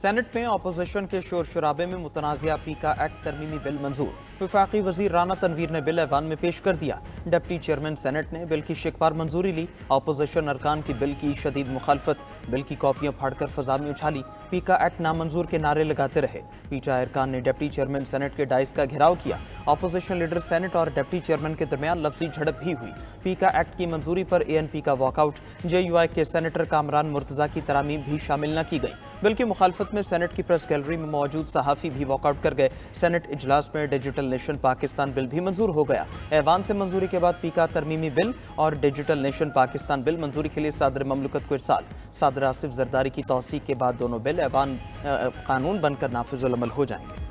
Senate में opposition के शोर शराबे में मुतनाज़िया पीका एक्ट तरमीमी बिल मंजूर। वफाकी वजीर राना तनवीर ने बिल ऐवान में पेश कर दिया। डिप्टी चेयरमैन सेनेट ने बिल की शिकवार मंजूरी ली। अपोजिशन अरकान की बिल की शदीद मुखालफत, बिल की कॉपियां फाड़कर फजा में उछाली। पीका एक्ट नामंजूर के नारे लगाते रहे। पीटा अरकान ने डिप्टी चेयरमैन सेनेट के डाइस का घेराव किया। अपोजिशन लीडर सेनेट और डिप्टी चेयरमैन के दरमियान लफ्जी झड़प भी हुई। पीका एक्ट की मंजूरी पर ANP का वॉकआउट। JUI के सेनेटर कामरान मुर्तजा की तरामीम भी शामिल न की गई। बिल की मुखालफत में सेनेट की प्रेस गैलरी में मौजूद सहाफ़ी भी वॉकआउट कर गए। सेनेट इजलास में डिजिटल नेशन पाकिस्तान बिल भी मंजूर हो गया। ऐवान से मंजूरी के बाद पीका तरमीमी बिल और डिजिटल नेशन पाकिस्तान बिल मंजूरी के लिए सदर ममलकत को इरसाल। सदर आसिफ जरदारी की तौसीक के बाद दोनों बिल ऐवान कानून बनकर नाफिजुल अमल हो जाएंगे।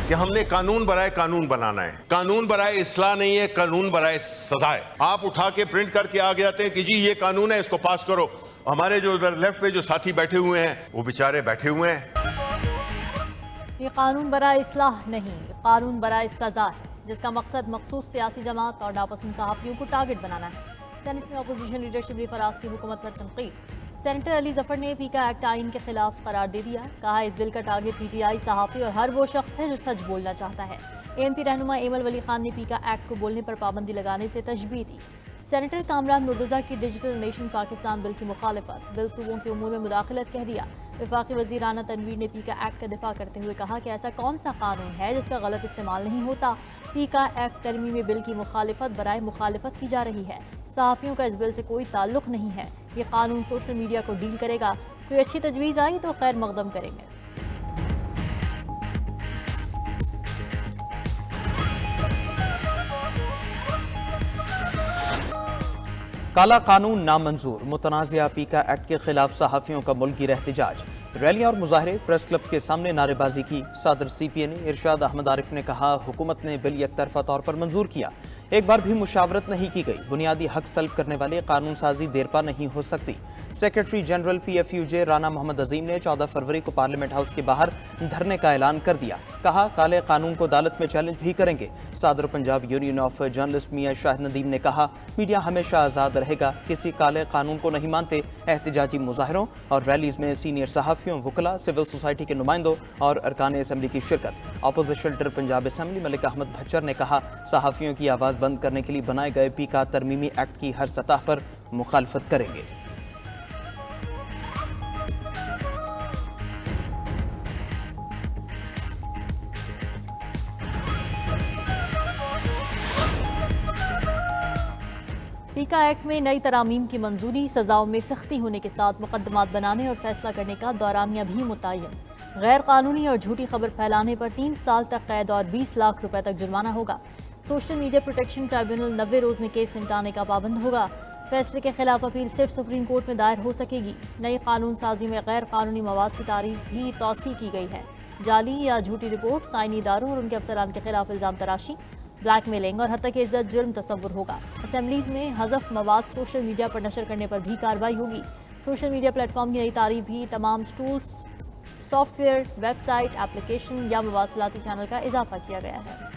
कि हमने कानून बराए कानून बनाना है। कानून बराए इस्लाह नहीं है, कानून बराए सजा है। आप उठा के प्रिंट करके आगे आते हैं कि जी ये कानून है, इसको पास करो। हमारे जो उधर लेफ्ट पे जो साथी बैठे हुए हैं वो बेचारे बैठे हुए हैं। ये कानून बराए इस्लाह नहीं, कानून बराए सजा है, जिसका मकसद मखसूस सियासी जमात और नापसंद सहाफ़ियों को टारगेट बनाना है। सेनेट में अपोजिशन लीडर शिबली फराज की हुकूमत पर तनकीद। सेनेटर अली जफर ने पीका एक्ट आइन के खिलाफ करार दे दिया। कहा इस बिल का टारगेट PTI सहाफ़ी और हर वो शख्स है जो सच बोलना चाहता है। ANP रहनुमा एमल वली खान ने पीका एक्ट को बोलने पर पाबंदी लगाने से तशबीह दी। सेनेटर कामरान मुर्तजा की डिजिटल नेशन पाकिस्तान बिल की मुखालफत, बिल सूबों के उमूर में मुदाखलत कह दिया। वफाकी वज़ीर राना तनवीर ने पीका एक्ट का दिफा करते हुए कहा कि ऐसा कौन सा कानून है जिसका गलत इस्तेमाल नहीं होता। पीका एक्ट तरमीमी बिल की मुखालफत बराए मुखालफत की जा रही है। सहाफ़ियों का इस बिल से कोई ताल्लुक नहीं है। ये कानून सोशल मीडिया को डील करेगा। कोई अच्छी तजवीज़ आई तो खैर मकदम करेंगे। काला कानून नामंजूर। मुतनाज़िया पीका एक्ट के खिलाफ सहाफ़ियों का मुल्की एहतजाज। रैलियां और मुजाहरे, प्रेस क्लब के सामने नारेबाजी की। सदर CPA ने इरशाद अहमद आरिफ ने कहा हुकूमत ने बिल यकतरफा तौर पर मंजूर किया, एक बार भी मुशावरत नहीं की गई। बुनियादी हक सल्ब करने वाले कानून साजी देरपा नहीं हो सकती। Secretary general PFUJ Rana Mohammad Azeem ने 14 फरवरी को पार्लियामेंट हाउस के बाहर धरने का ऐलान कर दिया। कहा काले कानून को अदालत में चैलेंज भी करेंगे। सदर पंजाब यूनियन ऑफ जर्नलिस्ट मियां शाह नदीम ने कहा मीडिया हमेशा आज़ाद रहेगा, किसी काले कानून को नहीं मानते। एहतजाजी मुजाहरों और रैलीज में सीनियर सहाफ़ियों, वकला, सिविल सोसाइटी के नुमाइंदों और अरकान असम्बली की शिरकत। Opposition leader Punjab assembly Malik Ahmed Bhachar ने कहा सहाफ़ियों की आवाज़ बंद करने के लिए बनाए गए पीका तरमीमी एक्ट की हर सतह पर मुखालफत करेंगे। पीका एक्ट में नई तरामीम की मंजूरी, सजाओं में सख्ती होने के साथ मुकदमात बनाने और फैसला करने का दौरानिया भी मुतय्यन। गैर कानूनी और झूठी खबर फैलाने पर 3 साल तक कैद और 20 लाख रुपए तक जुर्माना होगा। सोशल मीडिया प्रोटेक्शन ट्राइब्यूनल 90 रोज में केस निपटाने का पाबंद होगा। फैसले के खिलाफ अपील सिर्फ सुप्रीम कोर्ट में दायर हो सकेगी। नई कानून साजी में गैर कानूनी मवाद की तारीफ भी तौसी की गई है। जाली या झूठी रिपोर्ट, साइनी इदारों और उनके अफसरान के खिलाफ इल्जाम तराशी, ब्लैकमेलिंग और हत्या की इज्जत जुर्म तस्वुर होगा। असेंबलीज में हज़फ मवाद सोशल मीडिया पर नशर करने पर भी कार्रवाई होगी। सोशल मीडिया प्लेटफॉर्म की नई तारीफ भी तमाम टूल्स, सॉफ्टवेयर, वेबसाइट, एप्लीकेशन या मवासलाती चैनल का इजाफा किया गया है।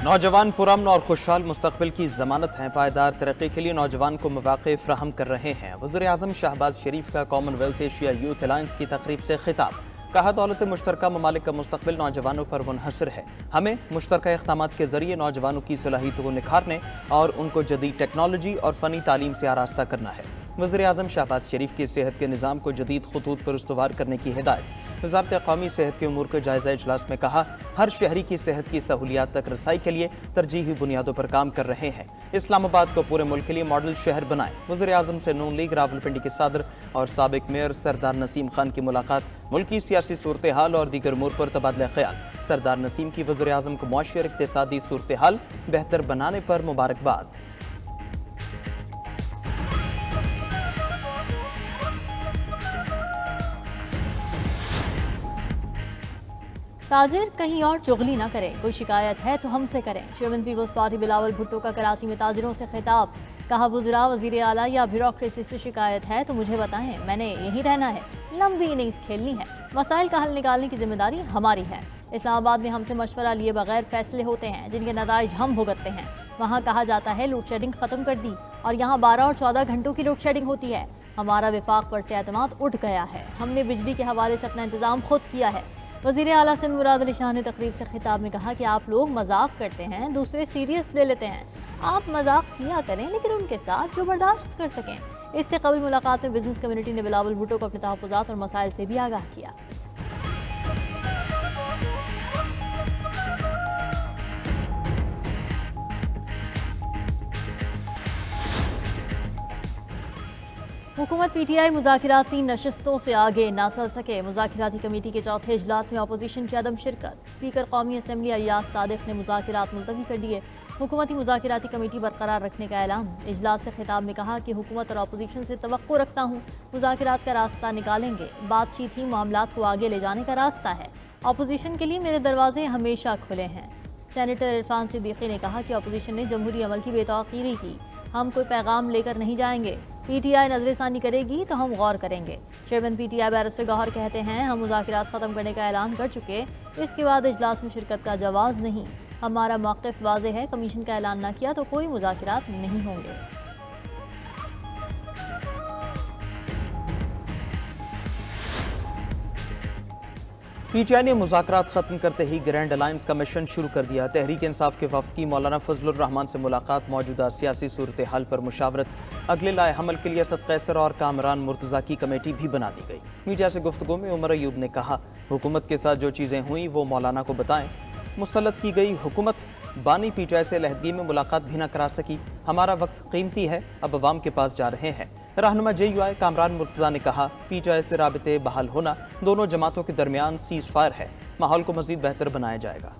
नौजवान पुरअमन और खुशहाल मुस्तकबिल की जमानत हैं। पायदार तरक्की के लिए नौजवान को मौक़े फ्राहम कर रहे हैं। वज़ीर आज़म शहबाज शरीफ का कॉमनवेल्थ एशिया यूथ अलायंस की तकरीब से खिताब। कहा दौलत मुश्तरका ममालिक का मुस्तकबिल नौजवानों पर मुनहसर है। हमें मुश्तरका इक़दामात के जरिए नौजवानों की सलाहियतों को निखारने और उनको जदीद टेक्नोलॉजी और फ़नी तालीम से आरास्ता करना है। वज़ीर आज़म शहबाज शरीफ की सेहत के निज़ाम को जदीद खतूत पर इस्तवार करने की हिदायत। वज़ारत क़ौमी सेहत के उमूर के जायज़ा इजलास में कहा हर शहरी की सेहत की सहूलियात तक रसाई के लिए तरजीही बुनियादों पर काम कर रहे हैं। इस्लामाबाद को पूरे मुल्क के लिए मॉडल शहर बनाएं। वज़ीर आज़म से नून लीग रावलपिंडी के सदर और साबिक मेयर सरदार नसीम खान की मुलाकात। मुल्की सियासी सूरत हाल और दीगर उमूर पर तबादला ख्याल। सरदार नसीम की वज़ीर आज़म को मुआशी और इक़्तिसादी सूरत हाल बेहतर बनाने पर मुबारकबाद। ताजिर कहीं और चुगली ना करें, कोई शिकायत है तो हमसे करें। Chairman people's party Bilawal Bhutto का कराची में ताजिरों से खिताब। कहा वज़ीरा, वज़ीर आला या ब्यूरोक्रेसी से शिकायत है तो मुझे बताएं, मैंने यहीं रहना है। लंबी इनिंग्स खेलनी है। मसाइल का हल निकालने की जिम्मेदारी हमारी है। इस्लामाबाद में हमसे मशवरा लिए बगैर फैसले होते हैं जिनके नताइज हम भुगतते हैं। वहाँ कहा जाता है लोड शेडिंग खत्म कर दी और यहाँ 12 और 14 घंटों की लोड शेडिंग होती है। हमारा विफाक पर से एतमाद उठ गया है। हमने बिजली के हवाले से अपना इंतजाम खुद किया है। वज़ीर आला सिंध मुराद अली शाह ने तकरीब से खिताब में कहा कि आप लोग मजाक करते हैं, दूसरे सीरियस ले लेते हैं। आप मजाक किया करें लेकिन उनके साथ जो बर्दाश्त कर सकें। इससे कबल मुलाकात में बिजनेस कम्युनिटी ने बिलावल भुट्टो को अपने तहफ़्फ़ुज़ात और मसाइल से भी आगाह किया। हुकूमत पीटीआई मुज़ाकिराती नशिस्तों से आगे ना चल सके। मुज़ाकिराती कमेटी के चौथे इजलास में अपोजिशन की अदम शिरकत। स्पीकर कौमी असम्बली अय्याज सादिक ने मुज़ाकिरात मुलतवी कर दिए। हुकूमती मुज़ाकिराती कमेटी बरकरार रखने का ऐलान। इजलास से खिताब में कहा कि हुकूमत और अपोजिशन से तवक्को रखता हूँ मुज़ाकिरात का रास्ता निकालेंगे। बातचीत ही मामलात को आगे ले जाने का रास्ता है। अपोजिशन के लिए मेरे दरवाजे हमेशा खुले हैं। सेनेटर इरफान सिद्दीकी ने कहा कि अपोजिशन ने जमहूरी अमल की बेतौकीरी की। हम कोई पैगाम लेकर नहीं जाएंगे। पीटीआई नजरसानी करेगी तो हम गौर करेंगे। चेयरमैन पीटीआई बैरिस्टर गौहर कहते हैं हम मुज़ाकिरात ख़त्म करने का ऐलान कर चुके, इसके बाद इजलास में शिरकत का जवाज़ नहीं। हमारा मौक़िफ़ वाज़ेह है, कमीशन का ऐलान न किया तो कोई मुज़ाकिरात नहीं होंगे। पीटीआई ने मुज़ाकरात ख़त्म करते ही ग्रैंड अलायंस का मिशन शुरू कर दिया। तहरीक इंसाफ के वफ़द की मौलाना फजलुर रहमान से मुलाकात। मौजूदा सियासी सूरत हाल पर मुशावरत। अगले लाए हमल के लिए असद कैसर और कामरान मुर्तज़ा की कमेटी भी बना दी गई। मीडिया से गुफ्तगू में उमर अयूब ने कहा हुकूमत के साथ जो चीज़ें हुई वो मौलाना को बताएं। मुसल्लत की गई हुकूमत बानी पीटीआई से लहदगी में मुलाकात भी न करा सकी। हमारा वक्त कीमती है, अब अवाम के पास जा रहे हैं। रहनुमा JUI कामरान मुर्तज़ा ने कहा पीटीआई से राबिते बहाल होना दोनों जमातों के दरमियान सीज़ फायर है। माहौल को मज़ीद बेहतर बनाया जाएगा।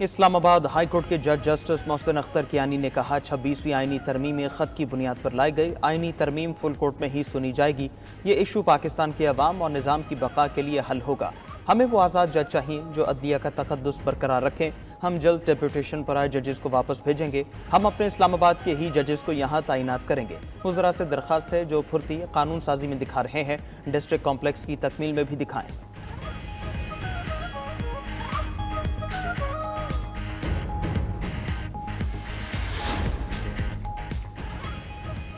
इस्लामाबाद हाई कोर्ट के जज जस्टिस मोहसिन अख्तर कियानी ने कहा 26वीं आईनी तरमीम ख़त की बुनियाद पर लाई गई। आईनी तरमीम फुल कोर्ट में ही सुनी जाएगी। ये इशू पाकिस्तान के अवाम और निज़ाम की बका के लिए हल होगा। हमें वो आज़ाद जज चाहिए जो अदलिया का तक़द्दुस बरकरार रखें। हम जल्द डेप्यूटेशन पर आए जजेस को वापस भेजेंगे। हम अपने इस्लामाबाद के ही जजेस को यहाँ तैनात करेंगे। वज़रा से दरख्वास्त है जो फुर्ती कानून साजी में दिखा रहे हैं डिस्ट्रिक्ट कॉम्प्लेक्स की तकमील में भी दिखाएं।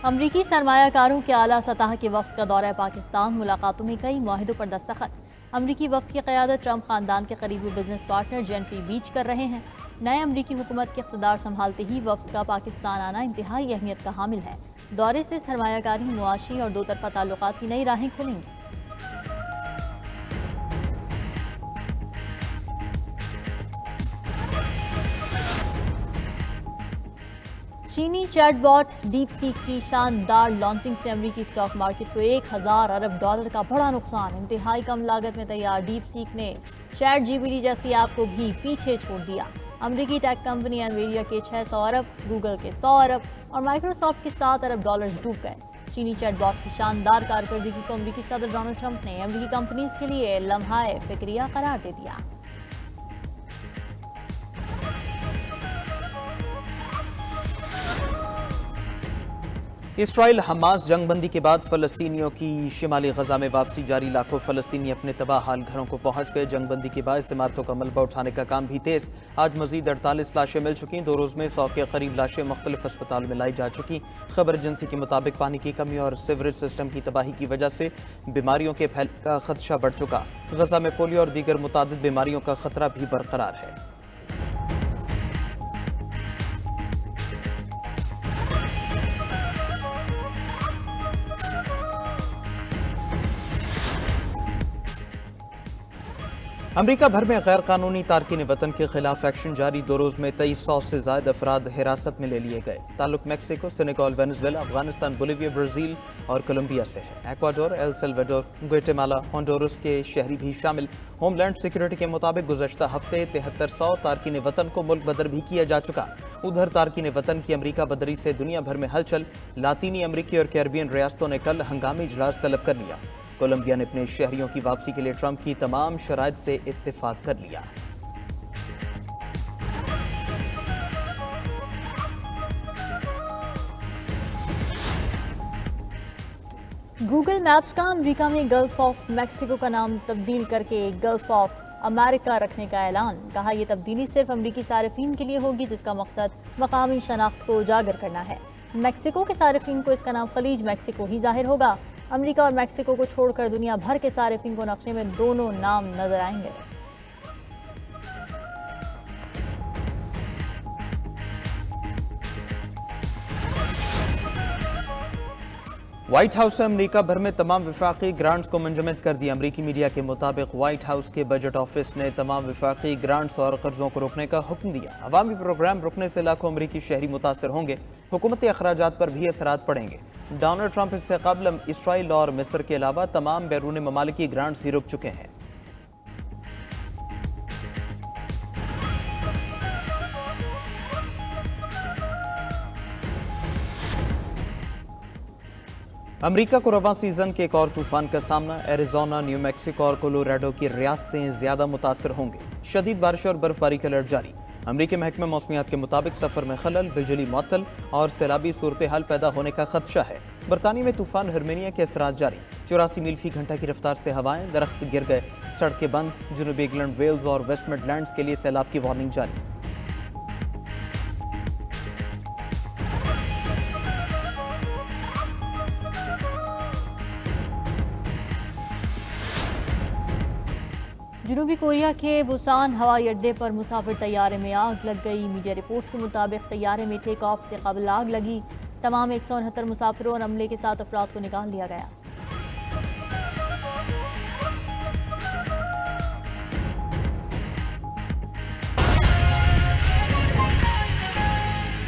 अमरीकी सरमायाकारों के आला सतह के वफ़द का दौरा पाकिस्तान। मुलाकातों में कई मुआहिदों पर दस्तखत। अमरीकी वफ़द की क़यादत ट्रंप ख़ानदान के करीबी बिजनेस पार्टनर जेनफरी बीच कर रहे हैं। नए अमरीकी हुकूमत के इक़्तिदार संभालते ही वफ़द का पाकिस्तान आना इंतहाई अहमियत का हामिल है। दौरे से सरमायाकारी, मुआशी और दो तरफ़ा ताल्लुकात की नई राहें खुलेंगी। चीनी चैटबॉट डीप सीक की शानदार लॉन्चिंग से अमरीकी स्टॉक मार्केट को 1000 अरब डॉलर का बड़ा नुकसान। इंतहाई कम लागत में तैयार डीप सीक ने ChatGPT जैसी ऐप को भी पीछे छोड़ दिया। अमरीकी टेक कंपनी एनवीडिया के 600 अरब, गूगल के 100 अरब और माइक्रोसॉफ्ट के 7 अरब डॉलर डूब गए। चीनी चैटबॉट की शानदार कारकर्दगी को अमरीकी सदर डोनाल्ड ट्रंप ने अमरीकी कंपनीज के लिए लम्हाए फिक्रिया करार दे दिया। इसराइल हमास जंगबंदी के बाद फ़लस्तीनियों की शिमाली गजा में वापसी जारी। लाखों फ़लस्तीनी अपने तबाह हाल घरों को पहुंच गए। जंगबंदी के बायस इमारतों का मलबा उठाने का काम भी तेज़। आज मजीद 48 लाशें मिल चुकी। 2 रोज़ में 100 के करीब लाशें मुख्तलिफ अस्पताल में लाई जा चुकी। खबर एजेंसी के मुताबिक पानी की कमी और सीवरेज सिस्टम की तबाही की वजह से बीमारियों के फैल का खदशा बढ़ चुका। गजा में पोलियो और दीगर मुतादिद बीमारियों का खतरा भी बरकरार है। अमरीका भर में गैर कानूनी तारकीन वतन के खिलाफ एक्शन जारी। 2 रोज़ में 2300 से ज़ायद अफराद हिरासत में ले लिए गए। ताल्लुक Mexico, Senegal, Venezuela, Afghanistan, Bolivia, Brazil और कोलंबिया से है। Ecuador, El Salvador, Guatemala, Honduras के शहरी भी शामिल। होमलैंड सिक्योरिटी के मुताबिक गुज़श्ता हफ्ते 7300 तारकीन वतन को मुल्क बदर भी किया जा चुका। उधर तारकीन वतन की अमरीका बदरी से दुनिया भर में हलचल। लातीनी अमरीकी और कैरिबियन रियासतों ने कल हंगामी इजलास तलब कर लिया। कोलंबिया ने अपने शहरियों की वापसी के लिए ट्रंप की तमाम शराइत से इत्तेफाक कर लिया। گوگل میپس کا امریکہ میں گلف آف میکسیکو کا نام تبدیل کر کے گلف آف امریکہ رکھنے کا اعلان. کہا یہ تبدیلی صرف امریکی صارفین کے لیے ہوگی جس کا مقصد مقامی شناخت کو اجاگر کرنا ہے. میکسیکو کے صارفین کو اس کا نام خلیج میکسیکو ہی ظاہر ہوگا. امریکہ اور میکسیکو کو چھوڑ کر دنیا بھر کے صارفین کو نقشے میں دونوں نام نظر آئیں گے. وائٹ ہاؤس نے امریکہ بھر میں تمام وفاقی گرانٹس کو منجمد کر دیا. امریکی میڈیا کے مطابق وائٹ ہاؤس کے بجٹ آفس نے تمام وفاقی گرانٹس اور قرضوں کو روکنے کا حکم دیا. عوامی پروگرام رکنے سے لاکھوں امریکی شہری متاثر ہوں گے. حکومتی اخراجات پر بھی اثرات پڑیں گے. ڈونلڈ ٹرمپ اس سے قبل اسرائیل اور مصر کے علاوہ تمام بیرون ممالک کی گرانٹس بھی رک چکے ہیں. امریکہ کو رواں سیزن کے ایک اور طوفان کا سامنا. ایریزونا، نیو میکسیکو اور کولوراڈو کی ریاستیں زیادہ متاثر ہوں گے. شدید بارش اور برف باری کا الرٹ جاری. امریکی محکمہ موسمیات کے مطابق سفر میں خلل، بجلی معطل اور سیلابی صورتحال پیدا ہونے کا خدشہ ہے. برطانیہ میں طوفان ہرمینیا کے اثرات جاری. 84 میل فی گھنٹہ کی رفتار سے ہوائیں، درخت گر گئے، سڑکیں بند. جنوبی انگلینڈ، ویلز اور ویسٹ مڈ لینڈز کے لیے سیلاب کی وارننگ جاری. جنوبی کوریا کے بوسان ہوائی اڈے پر مسافر طیارے میں آگ لگ گئی. میڈیا رپورٹس کے مطابق طیارے میں ٹیک آف سے قبل آگ لگی. تمام 169 مسافروں اور عملے کے 7 افراد کو نکال لیا گیا.